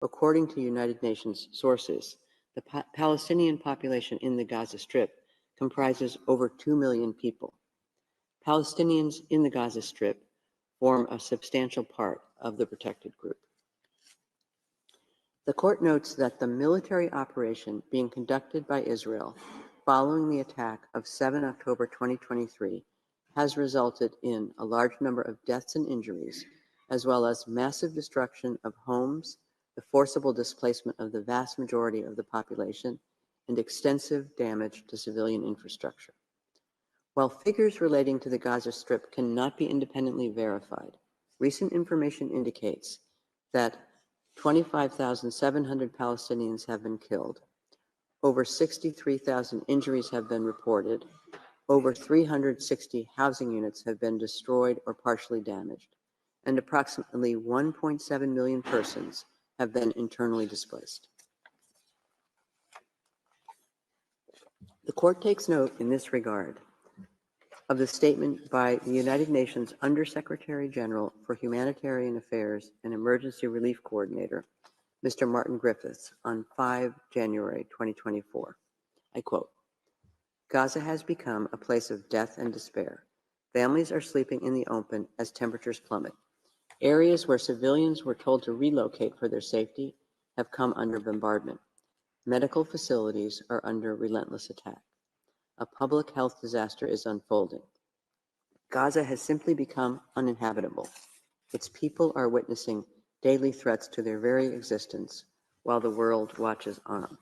According to United Nations sources, the Palestinian population in the Gaza Strip comprises over 2 million people. Palestinians in the Gaza Strip form a substantial part of the protected group. The court notes that the military operation being conducted by Israel following the attack of 7 October 2023 has resulted in a large number of deaths and injuries, as well as massive destruction of homes, the forcible displacement of the vast majority of the population, and extensive damage to civilian infrastructure. While figures relating to the Gaza Strip cannot be independently verified, recent information indicates that 25,700 Palestinians have been killed, over 63,000 injuries have been reported, over 360 housing units have been destroyed or partially damaged, and approximately 1.7 million persons have been internally displaced. The court takes note in this regard of the statement by the United Nations Undersecretary General for Humanitarian Affairs and Emergency Relief Coordinator, Mr. Martin Griffiths, on 5 January 2024. I quote, "Gaza has become a place of death and despair. Families are sleeping in the open as temperatures plummet. Areas where civilians were told to relocate for their safety have come under bombardment. Medical facilities are under relentless attack. A public health disaster is unfolding. Gaza has simply become uninhabitable. Its people are witnessing daily threats to their very existence while the world watches on."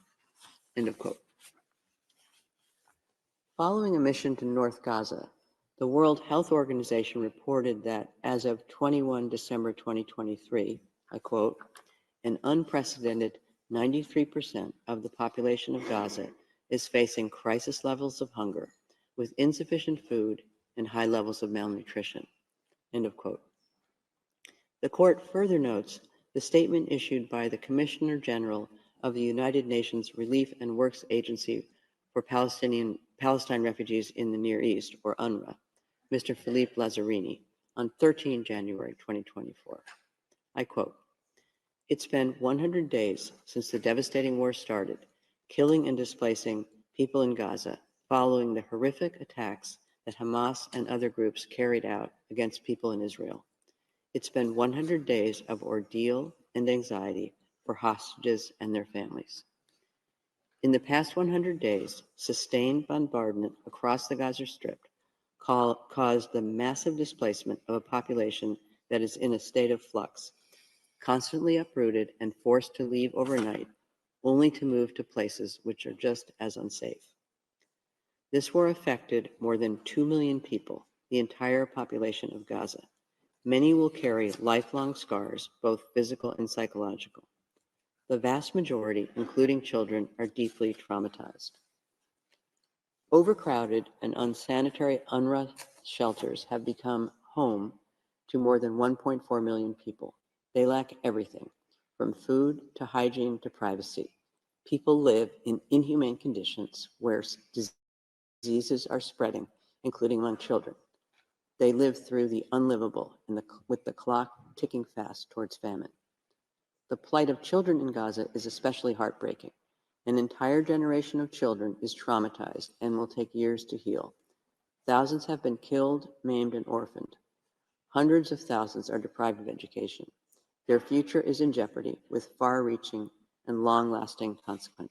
End of quote. Following a mission to North Gaza, the World Health Organization reported that as of 21 December 2023, I quote, "An unprecedented 93% of the population of Gaza is facing crisis levels of hunger, with insufficient food and high levels of malnutrition." End of quote. The court further notes the statement issued by the Commissioner General of the United Nations Relief and Works Agency for Palestine Refugees in the Near East, or UNRWA, Mr. Philippe Lazzarini, on 13 January 2024. I quote, "It's been 100 days since the devastating war started, killing and displacing people in Gaza following the horrific attacks that Hamas and other groups carried out against people in Israel. It's been 100 days of ordeal and anxiety for hostages and their families. In the past 100 days, sustained bombardment across the Gaza Strip caused the massive displacement of a population that is in a state of flux, constantly uprooted and forced to leave overnight, only to move to places which are just as unsafe. This war affected more than 2 million people, the entire population of Gaza. Many will carry lifelong scars, both physical and psychological. The vast majority, including children, are deeply traumatized. Overcrowded and unsanitary UNRWA shelters have become home to more than 1.4 million people. They lack everything, from food to hygiene to privacy. People live in inhumane conditions where diseases are spreading, including among children. They live through the unlivable with the clock ticking fast towards famine. The plight of children in Gaza is especially heartbreaking. An entire generation of children is traumatized and will take years to heal. Thousands have been killed, maimed, and orphaned. Hundreds of thousands are deprived of education. Their future is in jeopardy with far-reaching and long-lasting consequences.